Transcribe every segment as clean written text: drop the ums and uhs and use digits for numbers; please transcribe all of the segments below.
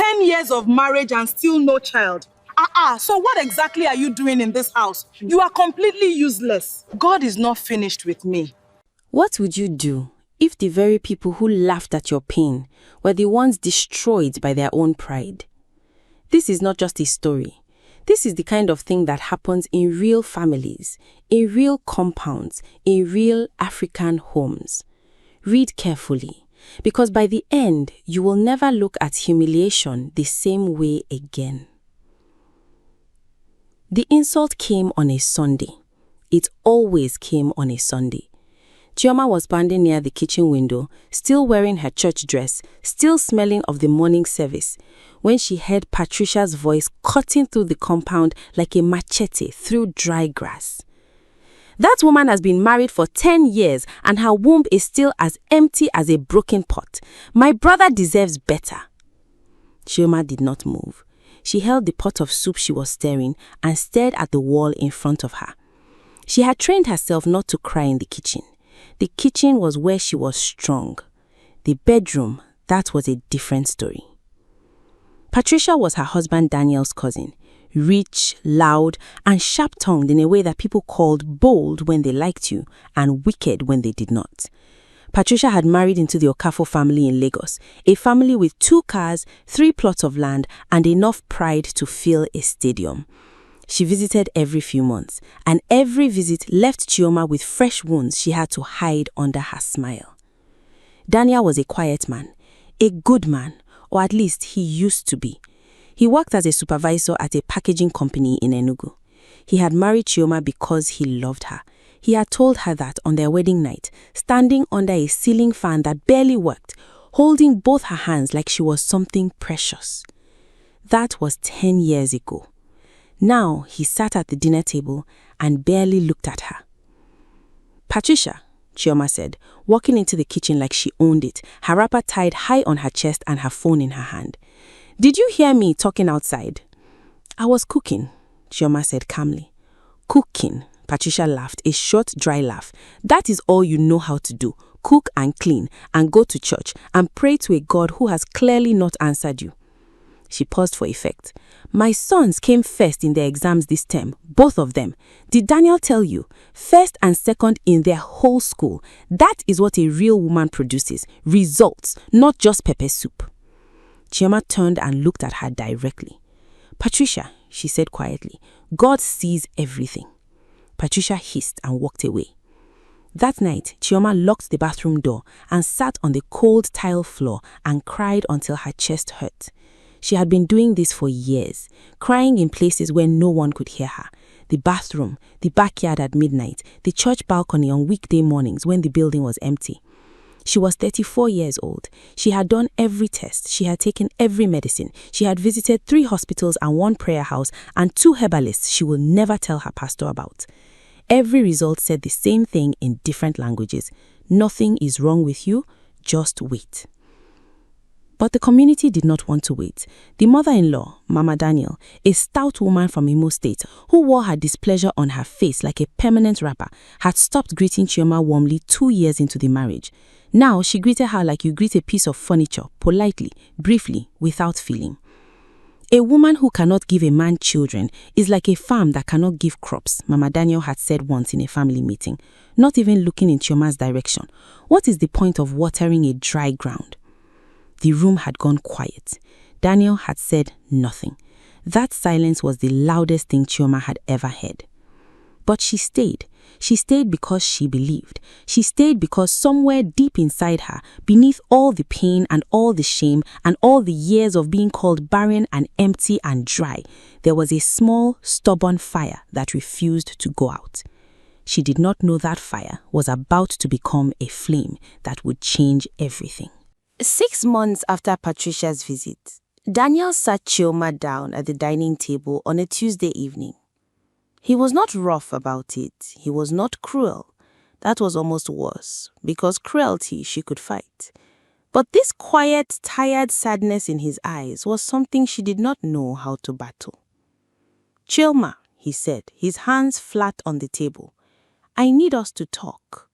10 years of marriage and still no child. So what exactly are you doing in this house? You are completely useless. God is not finished with me. What would you do if the very people who laughed at your pain were the ones destroyed by their own pride? This is not just a story. This is the kind of thing that happens in real families, in real compounds, in real African homes. Read carefully, because by the end, you will never look at humiliation the same way again. The insult came on a Sunday. It always came on a Sunday. Chioma was standing near the kitchen window, still wearing her church dress, still smelling of the morning service, when she heard Patricia's voice cutting through the compound like a machete through dry grass. That woman has been married for 10 years and her womb is still as empty as a broken pot. My brother deserves better. Chioma did not move. She held the pot of soup she was stirring and stared at the wall in front of her. She had trained herself not to cry in the kitchen. The kitchen was where she was strong. The bedroom, that was a different story. Patricia was her husband Daniel's cousin, rich, loud, and sharp-tongued in a way that people called bold when they liked you and wicked when they did not. Patricia had married into the Okafo family in Lagos, a family with 2 cars, 3 plots of land, and enough pride to fill a stadium. She visited every few months, and every visit left Chioma with fresh wounds she had to hide under her smile. Daniel was a quiet man, a good man, or at least he used to be. He worked as a supervisor at a packaging company in Enugu. He had married Chioma because he loved her. He had told her that on their wedding night, standing under a ceiling fan that barely worked, holding both her hands like she was something precious. That was 10 years ago. Now he sat at the dinner table and barely looked at her. "Patricia," Chioma said, walking into the kitchen like she owned it, her wrapper tied high on her chest and her phone in her hand. "Did you hear me talking outside?" "I was cooking," Chioma said calmly. "Cooking," Patricia laughed, a short, dry laugh. "That is all you know how to do. Cook and clean, and go to church, and pray to a God who has clearly not answered you." She paused for effect. "My sons came first in their exams this term, both of them. Did Daniel tell you? First and second in their whole school. That is what a real woman produces. Results, not just pepper soup." Chioma turned and looked at her directly. "Patricia," she said quietly, "God sees everything." Patricia hissed and walked away. That night, Chioma locked the bathroom door and sat on the cold tile floor and cried until her chest hurt. She had been doing this for years, crying in places where no one could hear her. The bathroom, the backyard at midnight, the church balcony on weekday mornings when the building was empty. She was 34 years old. She had done every test. She had taken every medicine. She had visited 3 hospitals and 1 prayer house and 2 herbalists she will never tell her pastor about. Every result said the same thing in different languages. Nothing is wrong with you, just wait. But the community did not want to wait. The mother-in-law, Mama Daniel, a stout woman from Imo State, who wore her displeasure on her face like a permanent wrapper, had stopped greeting Chioma warmly 2 years into the marriage. Now she greeted her like you greet a piece of furniture, politely, briefly, without feeling. A woman who cannot give a man children is like a farm that cannot give crops, Mama Daniel had said once in a family meeting, not even looking in Chioma's direction. What is the point of watering a dry ground? The room had gone quiet. Daniel had said nothing. That silence was the loudest thing Chioma had ever heard. But she stayed. She stayed because she believed. She stayed because somewhere deep inside her, beneath all the pain and all the shame and all the years of being called barren and empty and dry, there was a small, stubborn fire that refused to go out. She did not know that fire was about to become a flame that would change everything. 6 months after Patricia's visit, Daniel sat Chioma down at the dining table on a Tuesday evening. He was not rough about it. He was not cruel. That was almost worse, because cruelty she could fight. But this quiet, tired sadness in his eyes was something she did not know how to battle. "Chioma," he said, his hands flat on the table, "I need us to talk."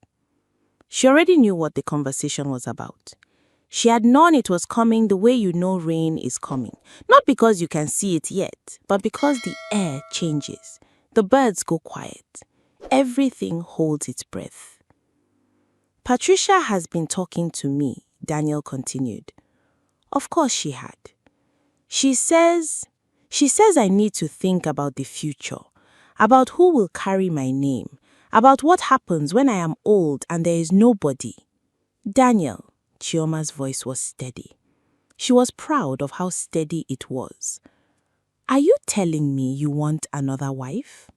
She already knew what the conversation was about. She had known it was coming the way you know rain is coming. Not because you can see it yet, but because the air changes. The birds go quiet. Everything holds its breath. Patricia has been talking to me, Daniel continued. Of course she had. She says I need to think about the future, about who will carry my name, about what happens when I am old and there is nobody. Daniel, Chioma's voice was steady. She was proud of how steady it was. Are you telling me you want another wife?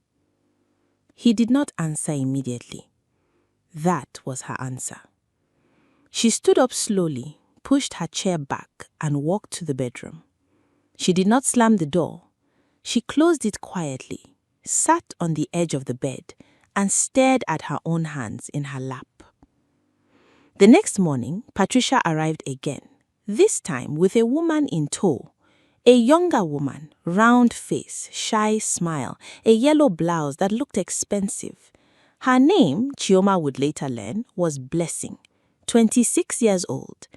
He did not answer immediately. That was her answer. She stood up slowly, pushed her chair back, and walked to the bedroom. She did not slam the door. She closed it quietly, sat on the edge of the bed, and stared at her own hands in her lap. The next morning, Patricia arrived again, this time with a woman in tow. A younger woman, round face, shy smile, a yellow blouse that looked expensive. Her name, Chioma would later learn, was Blessing, 26 years old.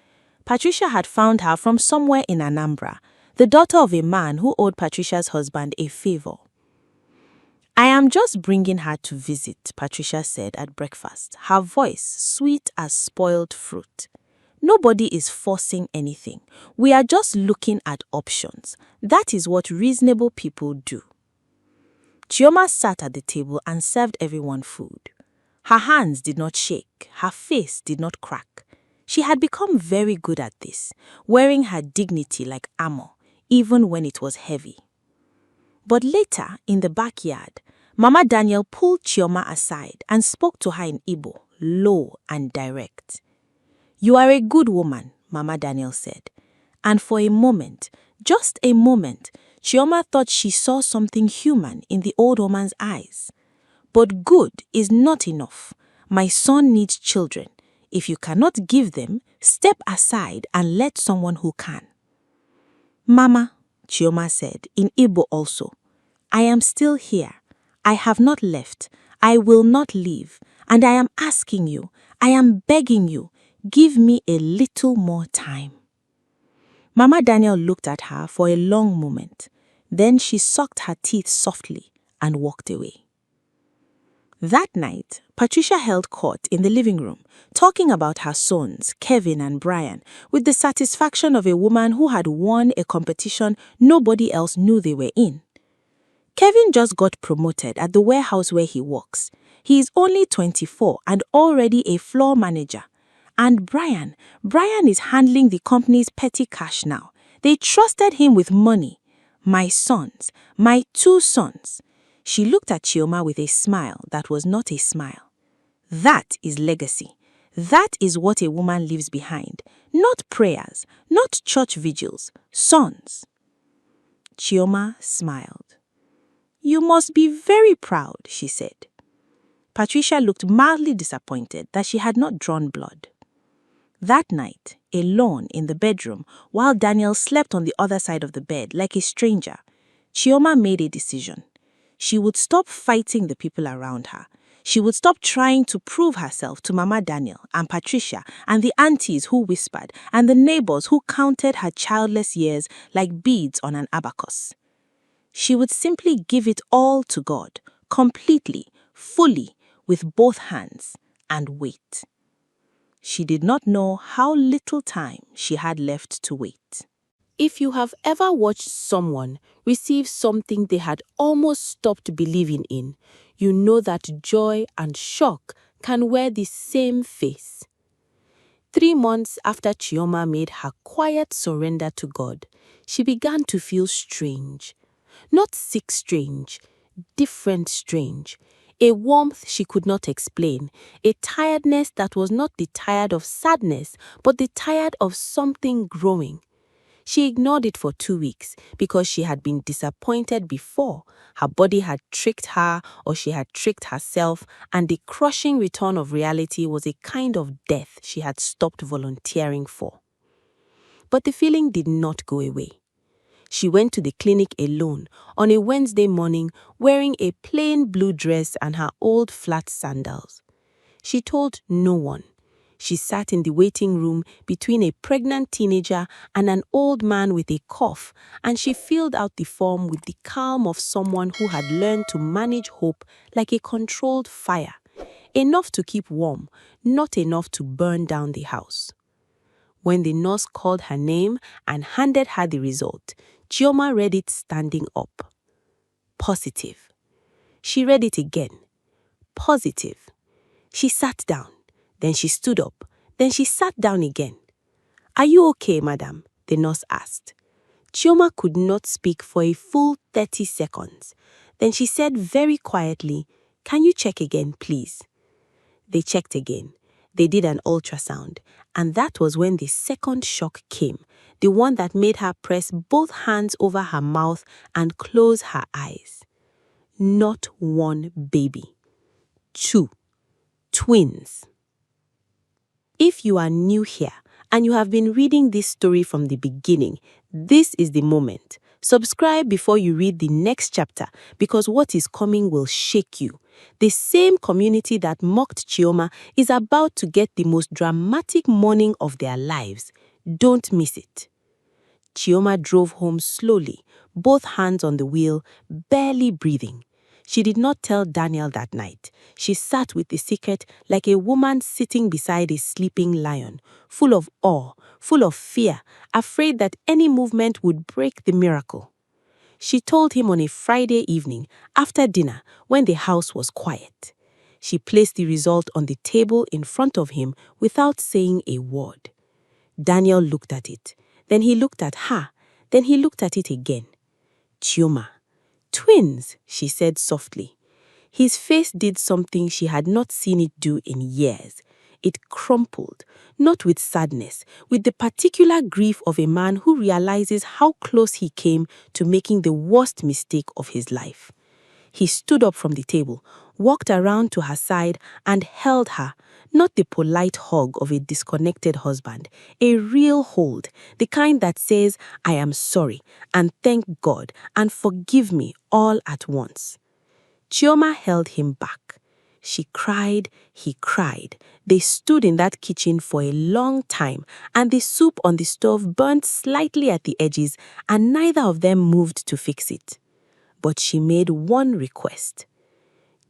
Patricia had found her from somewhere in Anambra, the daughter of a man who owed Patricia's husband a favor. I am just bringing her to visit, Patricia said at breakfast, her voice sweet as spoiled fruit. Nobody is forcing anything. We are just looking at options. That is what reasonable people do. Chioma sat at the table and served everyone food. Her hands did not shake, her face did not crack. She had become very good at this, wearing her dignity like armor, even when it was heavy. But later, in the backyard, Mama Daniel pulled Chioma aside and spoke to her in Igbo, low and direct. You are a good woman, Mama Daniel said. And for a moment, just a moment, Chioma thought she saw something human in the old woman's eyes. But good is not enough. My son needs children. If you cannot give them, step aside and let someone who can. Mama, Chioma said, in Igbo also, I am still here. I have not left. I will not leave. And I am asking you, I am begging you, give me a little more time. Mama Daniel looked at her for a long moment. Then she sucked her teeth softly and walked away. That night, Patricia held court in the living room, talking about her sons, Kevin and Brian, with the satisfaction of a woman who had won a competition nobody else knew they were in. Kevin just got promoted at the warehouse where he works. He is only 24 and already a floor manager. And Brian is handling the company's petty cash now. They trusted him with money. My sons, my 2 sons. She looked at Chioma with a smile that was not a smile. That is legacy. That is what a woman leaves behind. Not prayers, not church vigils, sons. Chioma smiled. You must be very proud, she said. Patricia looked mildly disappointed that she had not drawn blood. That night, alone in the bedroom, while Daniel slept on the other side of the bed like a stranger, Chioma made a decision. She would stop fighting the people around her. She would stop trying to prove herself to Mama Daniel and Patricia and the aunties who whispered and the neighbors who counted her childless years like beads on an abacus. She would simply give it all to God, completely, fully, with both hands, and wait. She did not know how little time she had left to wait. If you have ever watched someone receive something they had almost stopped believing in, you know that joy and shock can wear the same face. 3 months after Chioma made her quiet surrender to God, she began to feel strange. Not sick strange, different strange. A warmth she could not explain, a tiredness that was not the tired of sadness, but the tired of something growing. She ignored it for 2 weeks because she had been disappointed before. Her body had tricked her or she had tricked herself, and the crushing return of reality was a kind of death she had stopped volunteering for. But the feeling did not go away. She went to the clinic alone on a Wednesday morning wearing a plain blue dress and her old flat sandals. She told no one. She sat in the waiting room between a pregnant teenager and an old man with a cough, and she filled out the form with the calm of someone who had learned to manage hope like a controlled fire. Enough to keep warm, not enough to burn down the house. When the nurse called her name and handed her the result, Chioma read it standing up. Positive. She read it again. Positive. She sat down. Then she stood up. Then she sat down again. "Are you okay, madam?" the nurse asked. Chioma could not speak for a full 30 seconds. Then she said very quietly, "Can you check again, please?" They checked again. They did an ultrasound. And that was when the second shock came, the one that made her press both hands over her mouth and close her eyes. Not one baby. 2. Twins. If you are new here and you have been reading this story from the beginning, this is the moment. Subscribe before you read the next chapter, because what is coming will shake you. The same community that mocked Chioma is about to get the most dramatic morning of their lives. Don't miss it. Chioma drove home slowly, both hands on the wheel, barely breathing. She did not tell Daniel that night. She sat with the secret like a woman sitting beside a sleeping lion, full of awe, full of fear, afraid that any movement would break the miracle. She told him on a Friday evening, after dinner, when the house was quiet. She placed the result on the table in front of him without saying a word. Daniel looked at it. Then he looked at her. Then he looked at it again. "Chioma, twins," she said softly. His face did something she had not seen it do in years. It crumpled, not with sadness, with the particular grief of a man who realizes how close he came to making the worst mistake of his life. He stood up from the table, walked around to her side, and held her, not the polite hug of a disconnected husband, a real hold, the kind that says, "I am sorry, and thank God, and forgive me," all at once. Chioma held him back. She cried, he cried. They stood in that kitchen for a long time, and the soup on the stove burnt slightly at the edges, and neither of them moved to fix it. But she made one request.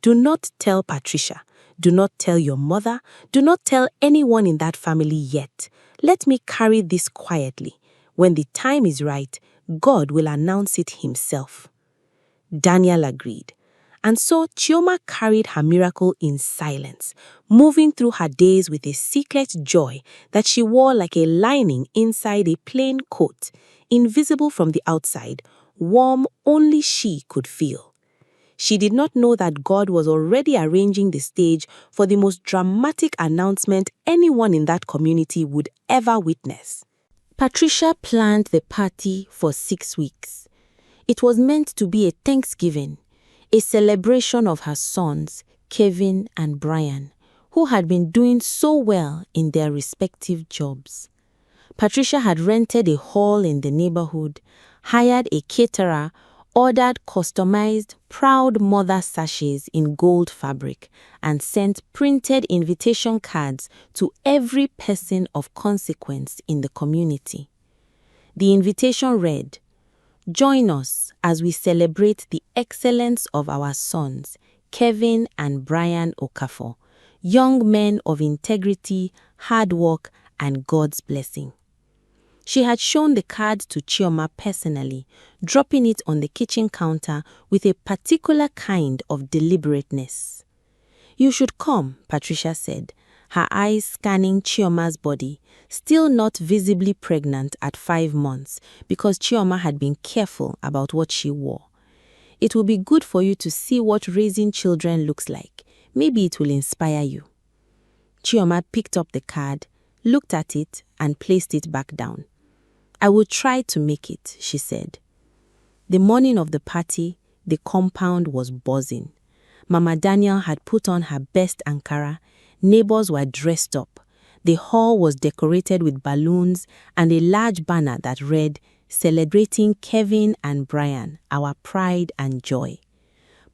"Do not tell Patricia. Do not tell your mother. Do not tell anyone in that family yet. Let me carry this quietly. When the time is right, God will announce it himself." Daniel agreed. And so Chioma carried her miracle in silence, moving through her days with a secret joy that she wore like a lining inside a plain coat, invisible from the outside, warm only she could feel. She did not know that God was already arranging the stage for the most dramatic announcement anyone in that community would ever witness. Patricia planned the party for 6 weeks. It was meant to be a Thanksgiving, a celebration of her sons, Kevin and Brian, who had been doing so well in their respective jobs. Patricia had rented a hall in the neighborhood, hired a caterer, ordered customized Proud Mother sachets in gold fabric, and sent printed invitation cards to every person of consequence in the community. The invitation read, "Join us as we celebrate the excellence of our sons, Kevin and Brian Okafor, young men of integrity, hard work, and God's blessing." She had shown the card to Chioma personally, dropping it on the kitchen counter with a particular kind of deliberateness. "You should come," Patricia said, her eyes scanning Chioma's body, still not visibly pregnant at 5 months because Chioma had been careful about what she wore. "It will be good for you to see what raising children looks like. Maybe it will inspire you." Chioma picked up the card, looked at it, and placed it back down. "I will try to make it," she said. The morning of the party, the compound was buzzing. Mama Daniel had put on her best Ankara, neighbors were dressed up. The hall was decorated with balloons and a large banner that read, "Celebrating Kevin and Brian, our pride and joy."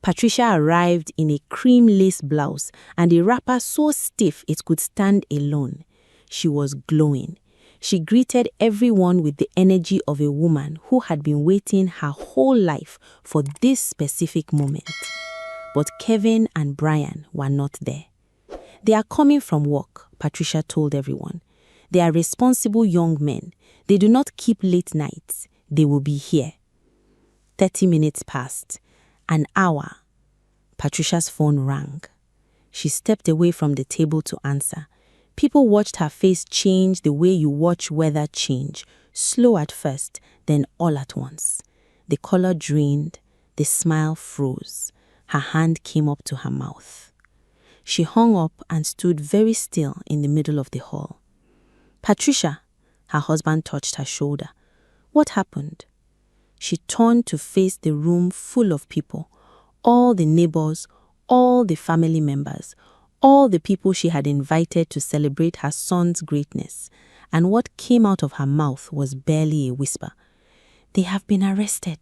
Patricia arrived in a cream lace blouse and a wrapper so stiff it could stand alone. She was glowing. She greeted everyone with the energy of a woman who had been waiting her whole life for this specific moment. But Kevin and Brian were not there. They are coming from work, Patricia told everyone. They are responsible young men. They do not keep late nights. They will be here. 30 minutes passed. An hour. Patricia's phone rang. She stepped away from the table to answer. People watched her face change the way you watch weather change, slow at first, then all at once. The color drained, the smile froze. Her hand came up to her mouth. She hung up and stood very still in the middle of the hall. Patricia, her husband touched her shoulder. What happened? She turned to face the room full of people, all the neighbors, all the family members, all the people she had invited to celebrate her son's greatness, and what came out of her mouth was barely a whisper. They have been arrested.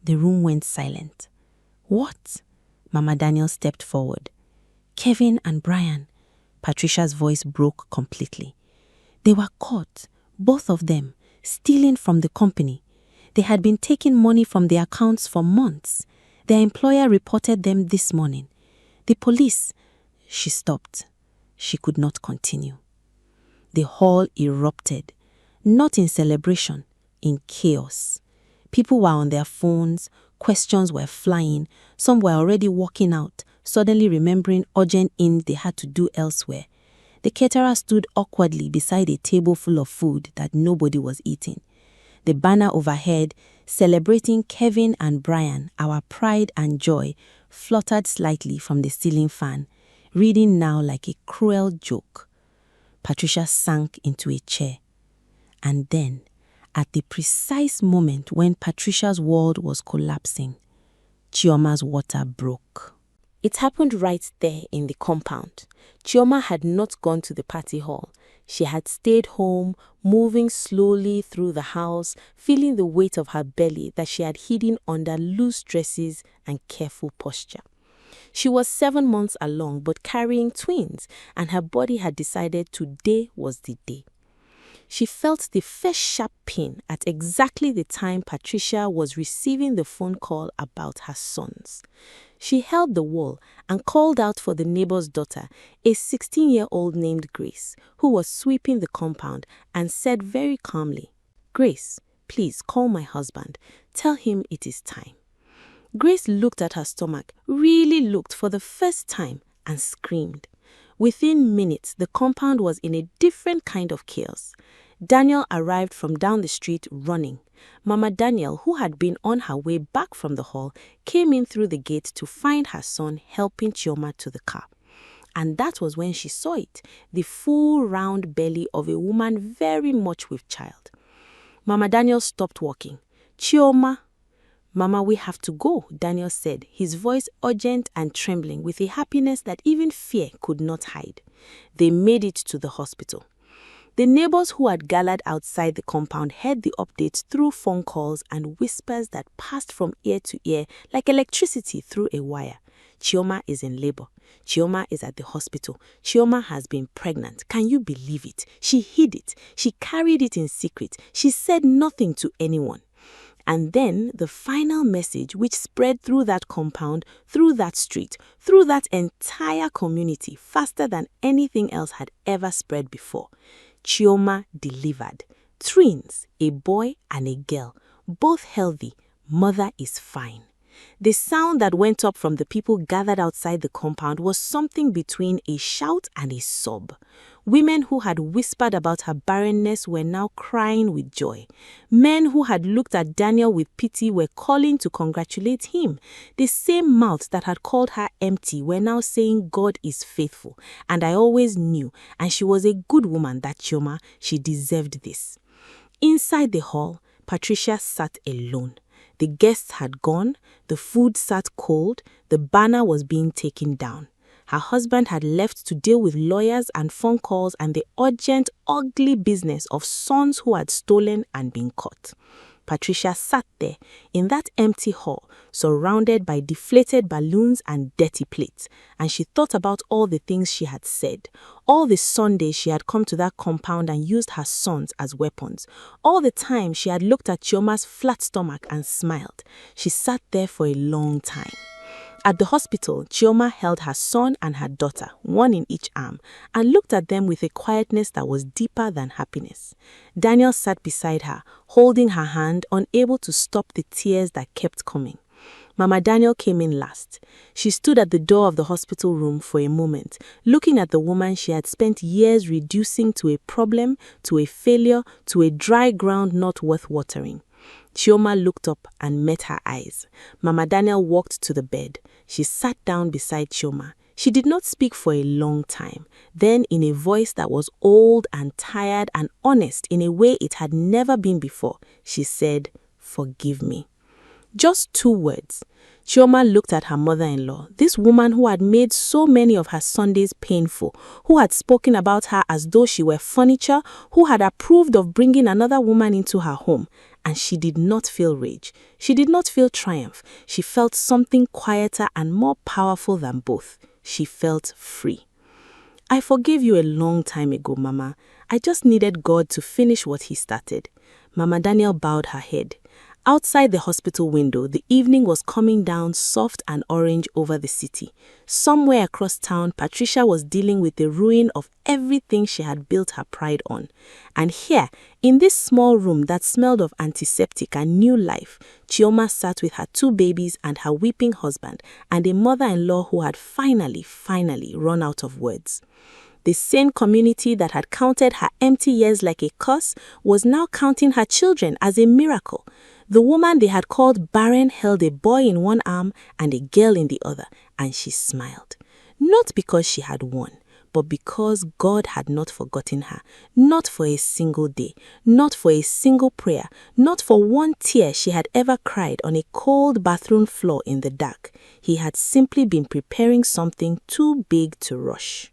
The room went silent. What? Mama Daniel stepped forward. Kevin and Brian. Patricia's voice broke completely. They were caught, both of them, stealing from the company. They had been taking money from their accounts for months. Their employer reported them this morning. The police... She stopped. She could not continue. The hall erupted, not in celebration, in chaos. People were on their phones, questions were flying, some were already walking out, suddenly remembering urgent ins they had to do elsewhere. The caterer stood awkwardly beside a table full of food that nobody was eating. The banner overhead, celebrating Kevin and Brian, our pride and joy, fluttered slightly from the ceiling fan, reading now like a cruel joke. Patricia sank into a chair. And then, at the precise moment when Patricia's world was collapsing, Chioma's water broke. It happened right there in the compound. Chioma had not gone to the party hall. She had stayed home, moving slowly through the house, feeling the weight of her belly that she had hidden under loose dresses and careful posture. She was 7 months along but carrying twins, and her body had decided today was the day. She felt the first sharp pain at exactly the time Patricia was receiving the phone call about her sons. She held the wall and called out for the neighbor's daughter, a 16-year-old named Grace, who was sweeping the compound, and said very calmly, "Grace, please call my husband. Tell him it is time." Grace looked at her stomach, really looked for the first time, and screamed. Within minutes, the compound was in a different kind of chaos. Daniel arrived from down the street running. Mama Daniel, who had been on her way back from the hall, came in through the gate to find her son helping Chioma to the car. And that was when she saw it, the full round belly of a woman very much with child. Mama Daniel stopped walking. "Chioma." "Mama, we have to go," Daniel said, his voice urgent and trembling with a happiness that even fear could not hide. They made it to the hospital. The neighbors who had gathered outside the compound heard the updates through phone calls and whispers that passed from ear to ear like electricity through a wire. Chioma is in labor. Chioma is at the hospital. Chioma has been pregnant. Can you believe it? She hid it. She carried it in secret. She said nothing to anyone. And then the final message which spread through that compound, through that street, through that entire community faster than anything else had ever spread before. Chioma delivered. Twins, a boy and a girl, both healthy. Mother is fine. The sound that went up from the people gathered outside the compound was something between a shout and a sob. Women who had whispered about her barrenness were now crying with joy. Men who had looked at Daniel with pity were calling to congratulate him. The same mouths that had called her empty were now saying God is faithful, and I always knew, and she was a good woman, that Chioma, she deserved this. Inside the hall, Patricia sat alone. The guests had gone, the food sat cold, the banner was being taken down. Her husband had left to deal with lawyers and phone calls and the urgent, ugly business of sons who had stolen and been caught. Patricia sat there in that empty hall, surrounded by deflated balloons and dirty plates, and she thought about all the things she had said, all the Sundays she had come to that compound and used her sons as weapons, all the time she had looked at Chioma's flat stomach and smiled. She sat there for a long time. At the hospital, Chioma held her son and her daughter, one in each arm, and looked at them with a quietness that was deeper than happiness. Daniel sat beside her, holding her hand, unable to stop the tears that kept coming. Mama Daniel came in last. She stood at the door of the hospital room for a moment, looking at the woman she had spent years reducing to a problem, to a failure, to a dry ground not worth watering. Chioma looked up and met her eyes. Mama Daniel walked to the bed. She sat down beside Chioma. She did not speak for a long time. Then, in a voice that was old and tired and honest in a way it had never been before, she said, "Forgive me." Just 2 words. Chioma looked at her mother-in-law, this woman who had made so many of her Sundays painful, who had spoken about her as though she were furniture, who had approved of bringing another woman into her home. And she did not feel rage. She did not feel triumph. She felt something quieter and more powerful than both. She felt free. "I forgave you a long time ago, Mama. I just needed God to finish what He started." Mama Daniel bowed her head. Outside the hospital window, the evening was coming down soft and orange over the city. Somewhere across town, Patricia was dealing with the ruin of everything she had built her pride on. And here, in this small room that smelled of antiseptic and new life, Chioma sat with her 2 babies and her weeping husband and a mother-in-law who had finally run out of words. The same community that had counted her empty years like a curse was now counting her children as a miracle. The woman they had called Barren held a boy in one arm and a girl in the other, and she smiled. Not because she had won, but because God had not forgotten her, not for a single day, not for a single prayer, not for one tear she had ever cried on a cold bathroom floor in the dark. He had simply been preparing something too big to rush.